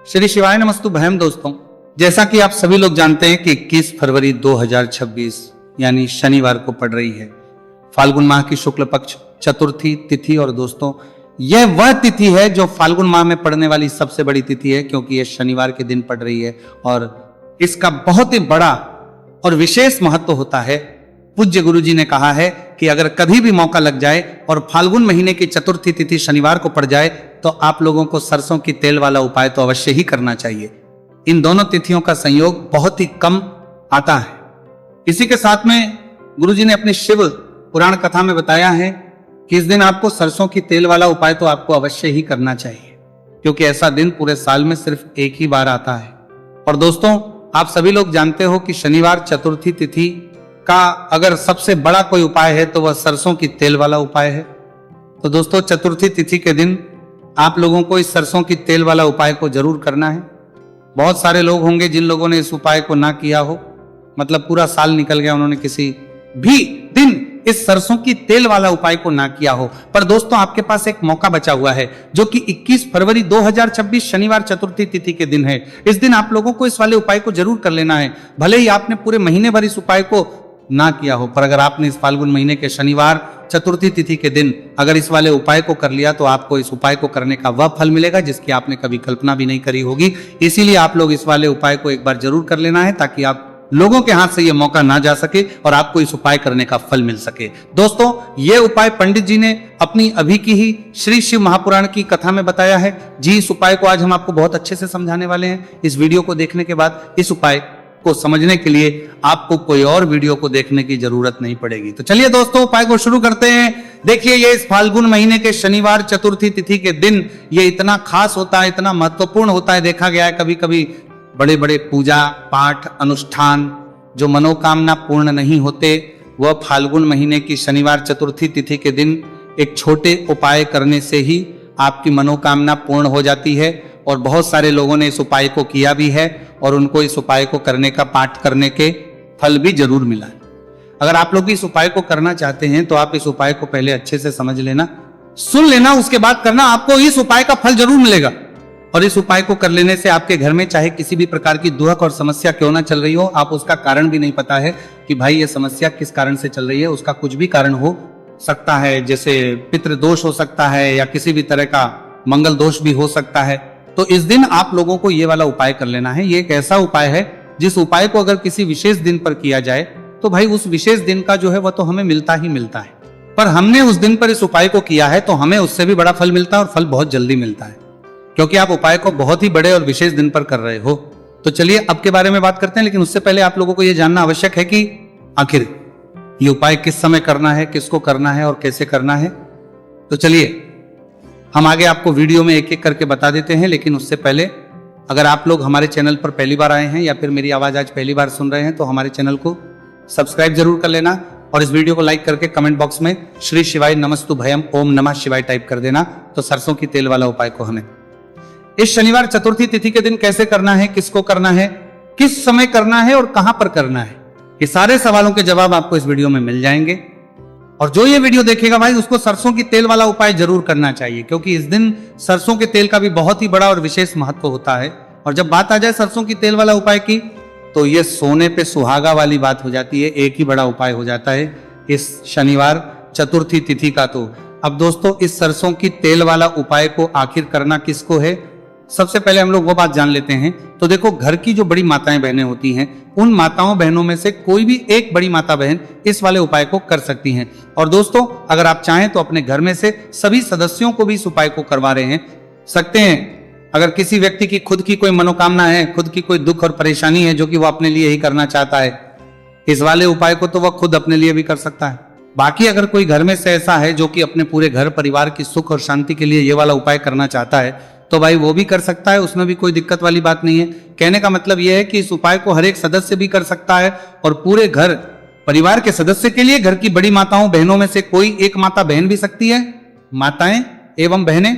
श्री शिवाय नमस्तु भयम। दोस्तों, जैसा कि आप सभी लोग जानते हैं कि 21 फरवरी 2026 यानी शनिवार को पड़ रही है फाल्गुन माह की शुक्ल पक्ष चतुर्थी तिथि। और दोस्तों, यह वह तिथि है जो फाल्गुन माह में पड़ने वाली सबसे बड़ी तिथि है, क्योंकि यह शनिवार के दिन पड़ रही है और इसका बहुत ही बड़ा और विशेष महत्व होता है। पूज्य गुरु जी ने कहा है कि अगर कभी भी मौका लग जाए और फाल्गुन महीने की चतुर्थी तिथि शनिवार को पड़ जाए तो आप लोगों को सरसों की तेल वाला उपाय तो अवश्य ही करना चाहिए। इन दोनों तिथियों का संयोग बहुत ही कम आता है। इसी के साथ में गुरु जी ने अपनी शिव पुराण कथा में बताया है कि इस दिन आपको सरसों की तेल वाला उपाय तो आपको अवश्य ही करना चाहिए, क्योंकि ऐसा दिन पूरे साल में सिर्फ एक ही बार आता है। और दोस्तों, आप सभी लोग जानते हो कि शनिवार चतुर्थी तिथि का अगर सबसे बड़ा कोई उपाय है तो वह सरसों की तेल वाला उपाय है। तो दोस्तों, चतुर्थी तिथि के दिन आप लोगों को इस सरसों की तेल वाला उपाय को जरूर करना है। बहुत सारे लोग होंगे जिन लोगों ने इस उपाय को ना किया हो, मतलब पूरा साल निकल गया, उन्होंने किसी भी दिन इस सरसों की तेल वाला उपाय को ना किया हो। पर दोस्तों, आपके पास एक मौका बचा हुआ है जो कि 21 फरवरी 2026 शनिवार चतुर्थी तिथि के दिन है। इस दिन आप लोगों को इस वाले उपाय को जरूर कर लेना है। भले ही आपने पूरे महीने भर इस उपाय को ना किया हो, पर अगर आपने इस फाल्गुन महीने के शनिवार चतुर्थी तिथि के दिन अगर इस वाले उपाय को कर लिया तो आपको इस उपाय को करने का वह फल मिलेगा जिसकी आपने कभी कल्पना भी नहीं करी होगी। इसीलिए आप लोग इस वाले उपाय को एक बार जरूर कर लेना है, ताकि आप लोगों के हाथ से यह मौका ना जा सके और आपको इस उपाय करने का फल मिल सके। दोस्तों, यह उपाय पंडित जी ने अपनी अभी की ही श्री शिव महापुराण की कथा में बताया है जी। इस उपाय को आज हम आपको बहुत अच्छे से समझाने वाले हैं। इस वीडियो को देखने के बाद इस उपाय को समझने के लिए आपको कोई और वीडियो को देखने की जरूरत नहीं पड़ेगी। तो चलिए दोस्तों, उपाय को शुरू करते हैं। देखिए, ये इस फाल्गुन महीने के शनिवार चतुर्थी तिथि के दिन ये इतना खास होता है, इतना महत्वपूर्ण होता है। देखा गया है कभी कभी बड़े बड़े पूजा पाठ अनुष्ठान जो मनोकामना पूर्ण नहीं होते, वह फाल्गुन महीने की शनिवार चतुर्थी तिथि के दिन एक छोटे उपाय करने से ही आपकी मनोकामना पूर्ण हो जाती है। और बहुत सारे लोगों ने इस उपाय को किया भी है और उनको इस उपाय को करने का पाठ करने के फल भी जरूर मिला है। अगर आप लोग इस उपाय को करना चाहते हैं तो आप इस उपाय को पहले अच्छे से समझ लेना, सुन लेना, उसके बाद करना। आपको इस उपाय का फल जरूर मिलेगा। और इस उपाय को कर लेने से आपके घर में चाहे किसी भी प्रकार की दुख और समस्या क्यों ना चल रही हो, आप उसका कारण भी नहीं पता है कि भाई ये समस्या किस कारण से चल रही है, उसका कुछ भी कारण हो सकता है। जैसे पितृदोष हो सकता है या किसी भी तरह का मंगल दोष भी हो सकता है। तो इस दिन आप लोगों को ये वाला उपाय कर लेना है। ये एक ऐसा उपाय है जिस उपाय को अगर किसी विशेष दिन पर किया जाए तो भाई उस विशेष दिन का जो है वह तो हमें मिलता ही मिलता है। पर हमने उस दिन पर इस उपाय को किया है तो हमें उससे भी बड़ा फल मिलता है, और फल बहुत जल्दी मिलता है, क्योंकि आप उपाय को बहुत ही बड़े और विशेष दिन पर कर रहे हो। तो चलिए अब के बारे में बात करते हैं, लेकिन उससे पहले आप लोगों को यह जानना आवश्यक है कि आखिर ये उपाय किस समय करना है, किसको करना है और कैसे करना है। तो चलिए हम आगे आपको वीडियो में एक एक करके बता देते हैं। लेकिन उससे पहले अगर आप लोग हमारे चैनल पर पहली बार आए हैं या फिर मेरी आवाज आज पहली बार सुन रहे हैं तो हमारे चैनल को सब्सक्राइब जरूर कर लेना और इस वीडियो को लाइक करके कमेंट बॉक्स में श्री शिवाय नमस्तु भयम ओम नमः शिवाय टाइप कर देना। तो सरसों की तेल वाला उपाय को हमें इस शनिवार चतुर्थी तिथि के दिन कैसे करना है, किसको करना है, किस समय करना है और कहां पर करना है, ये सारे सवालों के जवाब आपको इस वीडियो में मिल जाएंगे। और जो ये वीडियो देखेगा भाई उसको सरसों की तेल वाला उपाय जरूर करना चाहिए, क्योंकि इस दिन सरसों के तेल का भी बहुत ही बड़ा और विशेष महत्व होता है। और जब बात आ जाए सरसों की तेल वाला उपाय की तो ये सोने पे सुहागा वाली बात हो जाती है। एक ही बड़ा उपाय हो जाता है इस शनिवार चतुर्थी तिथि का। तो अब दोस्तों, इस सरसों की तेल वाला उपाय को आखिर करना किसको है, सबसे पहले हम लोग वो बात जान लेते हैं। तो देखो, घर की जो बड़ी माताएं बहनें होती हैं, उन माताओं बहनों में से कोई भी एक बड़ी माता बहन इस वाले उपाय को कर सकती हैं। और दोस्तों, अगर आप चाहें तो अपने घर में से सभी सदस्यों को भी इस उपाय को करवा रहे हैं सकते हैं। अगर किसी व्यक्ति की खुद की कोई मनोकामना है, खुद की कोई दुख और परेशानी है जो कि वो अपने लिए ही करना चाहता है, इस वाले उपाय को तो वह खुद अपने लिए भी कर सकता है। बाकी अगर कोई घर में से ऐसा है जो कि अपने पूरे घर परिवार की सुख और शांति के लिए ये वाला उपाय करना चाहता है तो भाई वो भी कर सकता है, उसमें भी कोई दिक्कत वाली बात नहीं है। कहने का मतलब यह है कि इस उपाय को हर एक सदस्य भी कर सकता है और पूरे घर परिवार के सदस्य के लिए घर की बड़ी माताओं बहनों में से कोई एक माता बहन भी सकती है। माताएं एवं बहनें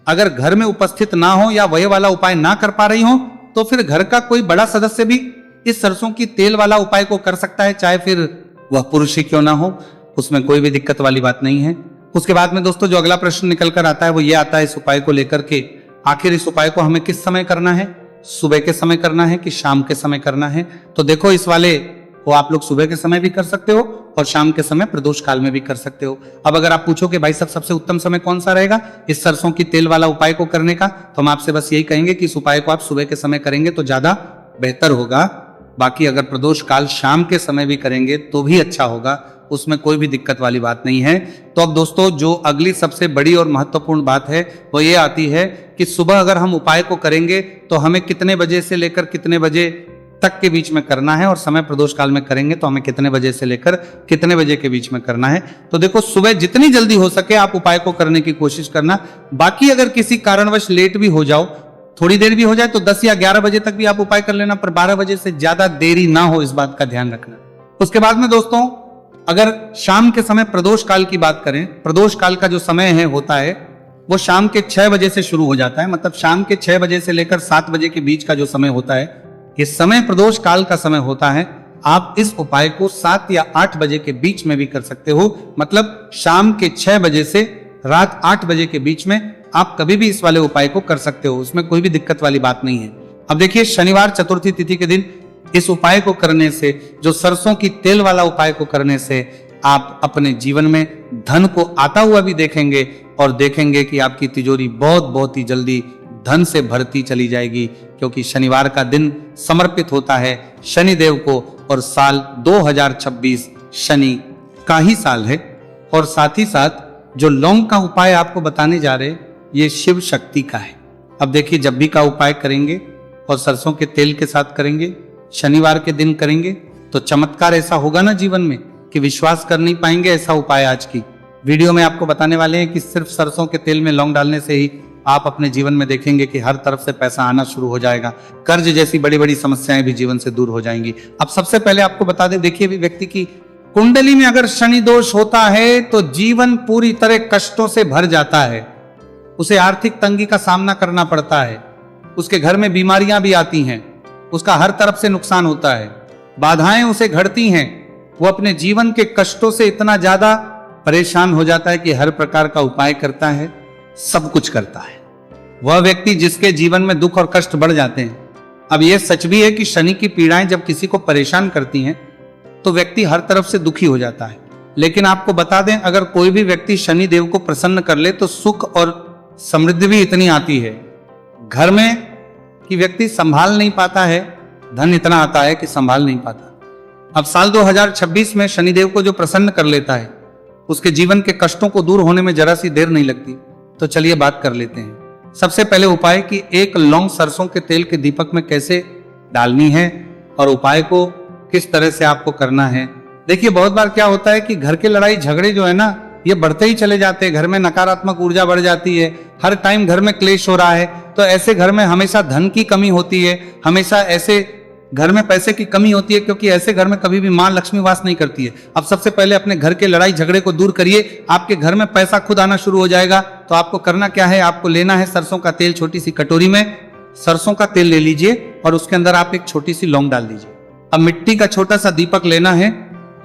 अगर घर में उपस्थित ना हो या वह वाला उपाय ना कर पा रही हो तो फिर घर का कोई बड़ा सदस्य भी इस सरसों की तेल वाला उपाय को कर सकता है, चाहे फिर वह पुरुष ही क्यों ना हो, उसमें कोई भी दिक्कत वाली बात नहीं है। उसके बाद में दोस्तों जो अगला प्रश्न निकल कर आता है वो ये आता है इस उपाय को लेकर के आखिर इस उपाय को हमें किस समय करना है, सुबह के समय करना है कि शाम के समय करना है? तो देखो, इस वाले को आप लोग सुबह के समय भी कर सकते हो और शाम के समय प्रदोष काल में भी कर सकते हो। अब अगर आप पूछो कि भाई साहब सबसे उत्तम समय कौन सा रहेगा इस सरसों की तेल वाला उपाय को करने का, तो हम आपसे बस यही कहेंगे कि इस उपाय को आप सुबह के समय करेंगे तो ज्यादा बेहतर होगा। बाकी अगर प्रदोष काल शाम के समय भी करेंगे तो भी अच्छा होगा, उसमें कोई भी दिक्कत वाली बात नहीं है। तो अब दोस्तों, जो अगली सबसे बड़ी और महत्वपूर्ण बात है वो ये आती है कि सुबह अगर हम उपाय को करेंगे तो हमें कितने बजे से लेकर कितने बजे तक के बीच में करना है, और समय प्रदोष काल में करेंगे तो हमें कितने बजे से लेकर कितने बजे के बीच में करना है। तो देखो, सुबह जितनी जल्दी हो सके आप उपाय को करने की कोशिश करना। बाकी अगर किसी कारणवश लेट भी हो जाओ, थोड़ी देर भी हो जाए, तो 10 या 11 बजे तक भी आप उपाय कर लेना, पर 12 बजे से ज्यादा देरी ना हो, इस बात का ध्यान रखना। उसके बाद में दोस्तों, अगर शाम के समय प्रदोष काल की बात करें, प्रदोष काल का जो समय है होता है वो शाम के 6 बजे से शुरू हो जाता है। मतलब शाम के 6 बजे से लेकर 7 बजे के बीच का जो समय होता है, ये समय प्रदोष काल का समय होता है। आप इस उपाय को 7 या 8 बजे के बीच में भी कर सकते हो। मतलब शाम के 6 बजे से रात 8 बजे के बीच में आप कभी भी इस वाले उपाय को कर सकते हो, उसमें कोई भी दिक्कत वाली बात नहीं है। अब देखिए, शनिवार चतुर्थी तिथि के दिन इस उपाय को करने से, जो सरसों की तेल वाला उपाय को करने से, आप अपने जीवन में धन को आता हुआ भी देखेंगे और देखेंगे कि आपकी तिजोरी बहुत ही जल्दी धन से भरती चली जाएगी, क्योंकि शनिवार का दिन समर्पित होता है शनिदेव को और साल 2026 शनि का ही साल है। और साथ ही साथ जो लौंग का उपाय आपको बताने जा रहे ये शिव शक्ति का है। अब देखिए, जब भी का उपाय करेंगे और सरसों के तेल के साथ करेंगे, शनिवार के दिन करेंगे, तो चमत्कार ऐसा होगा ना जीवन में कि विश्वास कर नहीं पाएंगे। ऐसा उपाय आज की वीडियो में आपको बताने वाले हैं कि सिर्फ सरसों के तेल में लौंग डालने से ही आप अपने जीवन में देखेंगे कि हर तरफ से पैसा आना शुरू हो जाएगा, कर्ज जैसी बड़ी बड़ी समस्याएं भी जीवन से दूर हो जाएंगी। अब सबसे पहले आपको बता दें, देखिए, भी व्यक्ति की कुंडली में अगर शनि दोष होता है तो जीवन पूरी तरह कष्टों से भर जाता है, उसे आर्थिक तंगी का सामना करना पड़ता है, उसके घर में बीमारियां भी आती हैं, उसका हर तरफ से नुकसान होता है, बाधाएं उसे घड़ती हैं, वो अपने जीवन के कष्टों से इतना ज्यादा परेशान हो जाता है कि हर प्रकार का उपाय करता है, सब कुछ करता है। वह व्यक्ति जिसके जीवन में दुख और कष्ट बढ़ जाते हैं। अब यह सच भी है कि शनि की पीड़ाएं जब किसी को परेशान करती हैं तो व्यक्ति हर तरफ से दुखी हो जाता है। लेकिन आपको बता दें, अगर कोई भी व्यक्ति शनि देव को प्रसन्न कर ले तो सुख और समृद्धि भी इतनी आती है घर में कि व्यक्ति संभाल नहीं पाता है, धन इतना आता है कि संभाल नहीं पाता। अब साल 2026 में शनिदेव को जो प्रसन्न कर लेता है उसके जीवन के कष्टों को दूर होने में जरा सी देर नहीं लगती। तो चलिए बात कर लेते हैं। सबसे पहले उपाय कि एक लौंग सरसों के तेल के दीपक में कैसे डालनी है और उपाय को किस तरह से आपको करना है। देखिए, बहुत बार क्या होता है कि घर के लड़ाई झगड़े जो है ना, ये बढ़ते ही चले जाते हैं, घर में नकारात्मक ऊर्जा बढ़ जाती है, हर टाइम घर में क्लेश हो रहा है। तो ऐसे घर में हमेशा धन की कमी होती है, हमेशा ऐसे घर में पैसे की कमी होती है, क्योंकि ऐसे घर में कभी भी मां लक्ष्मी वास नहीं करती है। अब सबसे पहले अपने घर के लड़ाई झगड़े को दूर करिए, आपके घर में पैसा खुद आना शुरू हो जाएगा। तो आपको करना क्या है, आपको लेना है सरसों का तेल, छोटी सी कटोरी में सरसों का तेल ले लीजिए और उसके अंदर आप एक छोटी सी लौंग डाल दीजिए। अब मिट्टी का छोटा सा दीपक लेना है,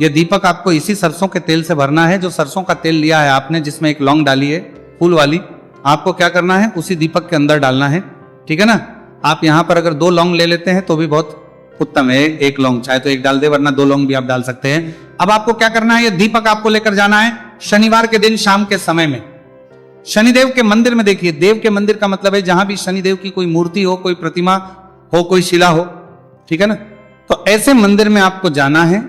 यह दीपक आपको इसी सरसों के तेल से भरना है। जो सरसों का तेल लिया है आपने, जिसमें एक लौंग डाली है फूल वाली, आपको क्या करना है, उसी दीपक के अंदर डालना है। ठीक है ना। आप यहाँ पर अगर 2 लौंग ले लेते हैं तो भी बहुत उत्तम है, एक लौंग चाहे तो एक डाल दे, वरना 2 लौंग भी आप डाल सकते हैं। अब आपको क्या करना है, ये दीपक आपको लेकर जाना है शनिवार के दिन शाम के समय में शनिदेव के मंदिर में। देखिए, देव के मंदिर का मतलब है जहां भी शनिदेव की कोई मूर्ति हो, कोई प्रतिमा हो, कोई शिला हो। ठीक है ना। तो ऐसे मंदिर में आपको जाना है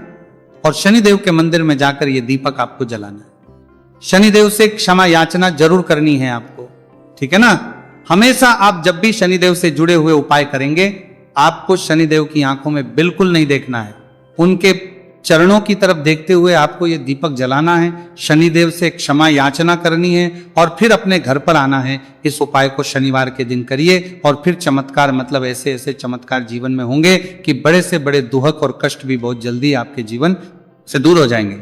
और शनिदेव के मंदिर में जाकर ये दीपक आपको जलाना है। शनिदेव से क्षमा याचना जरूर करनी है आपको। ठीक है ना। हमेशा आप जब भी शनिदेव से जुड़े हुए उपाय करेंगे, आपको शनिदेव की आंखों में बिल्कुल नहीं देखना है, उनके चरणों की तरफ देखते हुए आपको ये दीपक जलाना है, शनिदेव से क्षमा याचना करनी है और फिर अपने घर पर आना है। इस उपाय को शनिवार के दिन करिए और फिर चमत्कार, मतलब ऐसे ऐसे चमत्कार जीवन में होंगे कि बड़े से बड़े दुहक और कष्ट भी बहुत जल्दी आपके जीवन से दूर हो जाएंगे।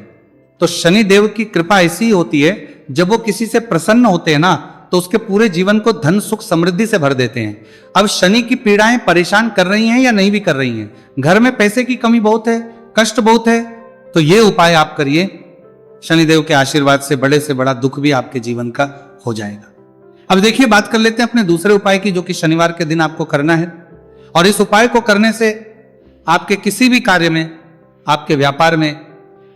तो शनिदेव की कृपा ऐसी होती है, जब वो किसी से प्रसन्न होते हैं ना, तो उसके पूरे जीवन को धन सुख समृद्धि से भर देते हैं। अब शनि की पीड़ाएं परेशान कर रही हैं या नहीं भी कर रही हैं, घर में पैसे की कमी बहुत है, कष्ट बहुत है, तो ये उपाय आप करिए, शनिदेव के आशीर्वाद से बड़े से बड़ा दुख भी आपके जीवन का हो जाएगा। अब देखिए बात कर लेते हैं अपने दूसरे उपाय की, जो कि शनिवार के दिन आपको करना है। और इस उपाय को करने से आपके किसी भी कार्य में, आपके व्यापार में,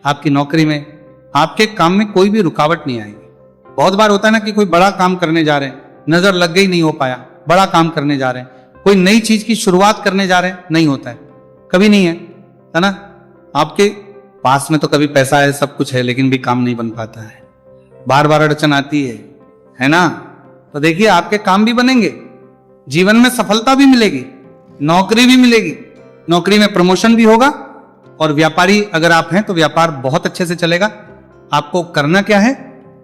आपकी नौकरी में, आपके काम में कोई भी रुकावट नहीं आएगी। बहुत बार होता है ना कि कोई बड़ा काम करने जा रहे हैं, नजर लग गई, नहीं हो पाया। बड़ा काम करने जा रहे हैं, कोई नई चीज की शुरुआत करने जा रहे हैं, नहीं होता है, कभी नहीं है ना। आपके पास में तो कभी पैसा है, सब कुछ है, लेकिन भी काम नहीं बन पाता है, बार बार अड़चन आती है ना। तो देखिए आपके काम भी बनेंगे, जीवन में सफलता भी मिलेगी, नौकरी भी मिलेगी, नौकरी में प्रमोशन भी होगा, और व्यापारी अगर आप हैं तो व्यापार बहुत अच्छे से चलेगा। आपको करना क्या है,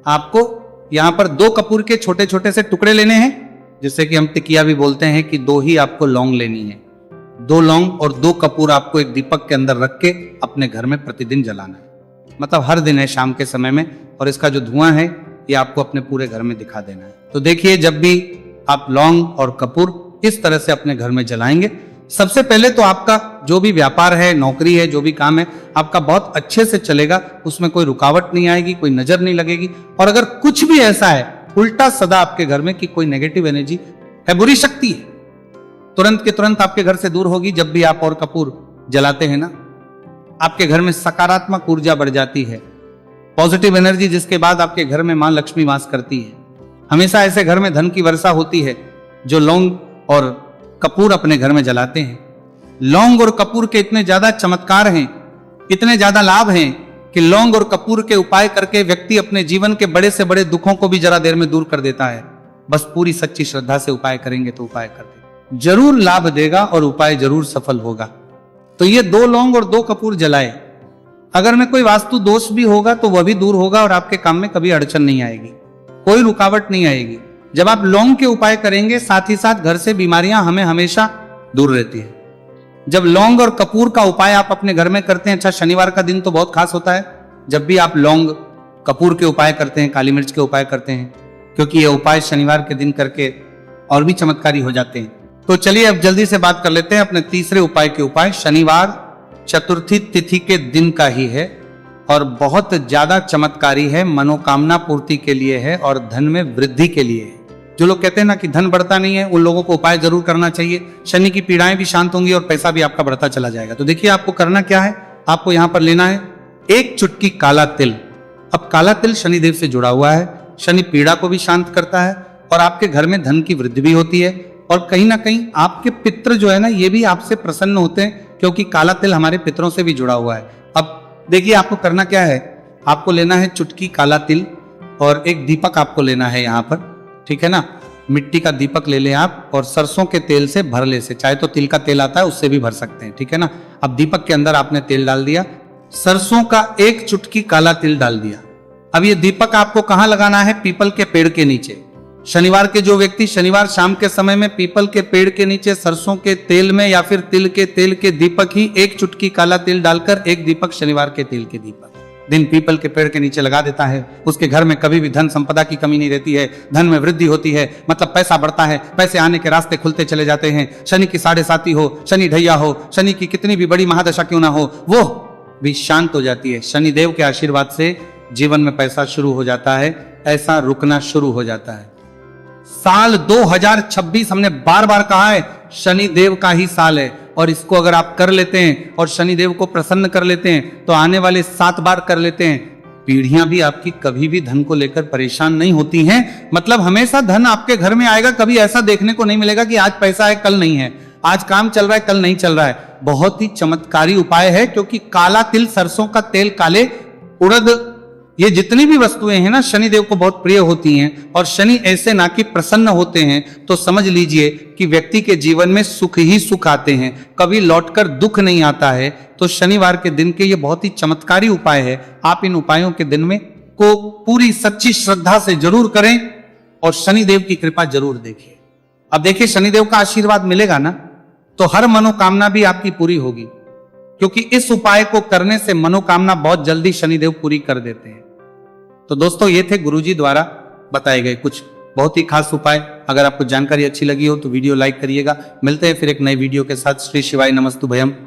आपको यहां पर 2 कपूर के छोटे छोटे से टुकड़े लेने हैं, जिससे कि हम टिकिया भी बोलते हैं कि 2 ही आपको लौंग लेनी है। 2 लौंग और 2 कपूर आपको एक दीपक के अंदर रख के अपने घर में प्रतिदिन जलाना है, मतलब हर दिन है शाम के समय में। और इसका जो धुआं है ये आपको अपने पूरे घर में दिखा देना है। तो देखिए जब भी आप लौंग और कपूर इस तरह से अपने घर में जलाएंगे, सबसे पहले तो आपका जो भी व्यापार है, नौकरी है, जो भी काम है, आपका बहुत अच्छे से चलेगा, उसमें कोई रुकावट नहीं आएगी, कोई नजर नहीं लगेगी। और अगर कुछ भी ऐसा है उल्टा सदा आपके घर में कि कोई नेगेटिव एनर्जी है, बुरी शक्ति है, तुरंत के तुरंत आपके घर से दूर होगी। जब भी आप और कपूर जलाते हैं ना, आपके घर में सकारात्मक ऊर्जा बढ़ जाती है, पॉजिटिव एनर्जी, जिसके बाद आपके घर में मां लक्ष्मी वास करती है। हमेशा ऐसे घर में धन की वर्षा होती है जो लौंग और कपूर अपने घर में जलाते हैं। लौंग और कपूर के इतने ज्यादा चमत्कार हैं, इतने ज्यादा लाभ हैं कि लौंग और कपूर के उपाय करके व्यक्ति अपने जीवन के बड़े से बड़े दुखों को भी जरा देर में दूर कर देता है। बस पूरी सच्ची श्रद्धा से उपाय करेंगे तो उपाय कर दे, जरूर लाभ देगा और उपाय जरूर सफल होगा। तो ये 2 लौंग और 2 कपूर जलाए। अगर में कोई वास्तु दोष भी होगा तो वह भी दूर होगा और आपके काम में कभी अड़चन नहीं आएगी, कोई रुकावट नहीं आएगी। जब आप लौंग के उपाय करेंगे, साथ ही साथ घर से बीमारियां हमें हमेशा दूर रहती है। जब लौंग और कपूर का उपाय आप अपने घर में करते हैं, अच्छा शनिवार का दिन तो बहुत खास होता है, जब भी आप लौंग कपूर के उपाय करते हैं, काली मिर्च के उपाय करते हैं, क्योंकि ये उपाय शनिवार के दिन करके और भी चमत्कारी हो जाते हैं। तो चलिए अब जल्दी से बात कर लेते हैं अपने तीसरे उपाय के उपाय। शनिवार चतुर्थी तिथि के दिन का ही है और बहुत ज्यादा चमत्कारी है, मनोकामना पूर्ति के लिए है और धन में वृद्धि के लिए है। जो लोग कहते हैं ना कि धन बढ़ता नहीं है, उन लोगों को उपाय जरूर करना चाहिए। शनि की पीड़ाएं भी शांत होंगी और पैसा भी आपका बढ़ता चला जाएगा। तो देखिए आपको करना क्या है, आपको यहां पर लेना है 1 चुटकी काला तिल। अब काला तिल शनिदेव से जुड़ा हुआ है, शनि पीड़ा को भी शांत करता है और आपके घर में धन की वृद्धि भी होती है। और कहीं ना कहीं आपके पितृ जो है ना, ये भी आपसे प्रसन्न होते हैं, क्योंकि काला तिल हमारे पितरों से भी जुड़ा हुआ है। अब देखिए आपको करना क्या है, आपको लेना है चुटकी काला तिल और एक दीपक आपको लेना है यहाँ पर, ठीक है ना। मिट्टी का दीपक ले लें आप और सरसों के तेल से भर ले से, चाहे तो तिल का तेल आता है उससे भी भर सकते हैं, ठीक है ना। अब दीपक के अंदर आपने तेल डाल दिया, सरसों का 1 चुटकी काला तिल डाल दिया। अब ये दीपक आपको कहां लगाना है, पीपल के पेड़ के नीचे। शनिवार के जो व्यक्ति शनिवार शाम के समय में पीपल के पेड़ के नीचे सरसों के तेल में या फिर तिल के तेल के दीपक ही 1 चुटकी काला तिल डालकर 1 दीपक शनिवार के तेल के दीपक दिन पीपल के पेड़ के नीचे लगा देता है, उसके घर में कभी भी धन संपदा की कमी नहीं रहती है, धन में वृद्धि होती है, मतलब पैसा बढ़ता है, पैसे आने के रास्ते खुलते चले जाते हैं। शनि की 7.5 हो, शनि ढैया हो, शनि की कितनी भी बड़ी महादशा क्यों ना हो, वो भी शांत हो जाती है। शनिदेव के आशीर्वाद से जीवन में पैसा शुरू हो जाता है, ऐसा रुकना शुरू हो जाता है। साल 2026 हमने बार बार कहा है शनिदेव का ही साल है, और इसको अगर आप कर लेते हैं और शनिदेव को प्रसन्न कर लेते हैं तो आने वाले 7 बार कर लेते हैं, पीढ़ियां भी आपकी कभी भी धन को लेकर परेशान नहीं होती हैं। मतलब हमेशा धन आपके घर में आएगा, कभी ऐसा देखने को नहीं मिलेगा कि आज पैसा है कल नहीं है, आज काम चल रहा है कल नहीं चल रहा है। बहुत ही चमत्कारी उपाय है, क्योंकि काला तिल, सरसों का तेल, काले उड़द, ये जितनी भी वस्तुएं हैं ना शनिदेव को बहुत प्रिय होती हैं। और शनि ऐसे ना कि प्रसन्न होते हैं तो समझ लीजिए कि व्यक्ति के जीवन में सुख ही सुख आते हैं, कभी लौटकर दुख नहीं आता है। तो शनिवार के दिन के ये बहुत ही चमत्कारी उपाय है। आप इन उपायों के दिन में को पूरी सच्ची श्रद्धा से जरूर करें और शनिदेव की कृपा जरूर देखिए। अब देखिए शनिदेव का आशीर्वाद मिलेगा ना तो हर मनोकामना भी आपकी पूरी होगी, क्योंकि इस उपाय को करने से मनोकामना बहुत जल्दी शनिदेव पूरी कर देते हैं। तो दोस्तों ये थे गुरुजी द्वारा बताए गए कुछ बहुत ही खास उपाय। अगर आपको जानकारी अच्छी लगी हो तो वीडियो लाइक करिएगा। मिलते हैं फिर एक नई वीडियो के साथ। श्री शिवाय नमस्तु भयम।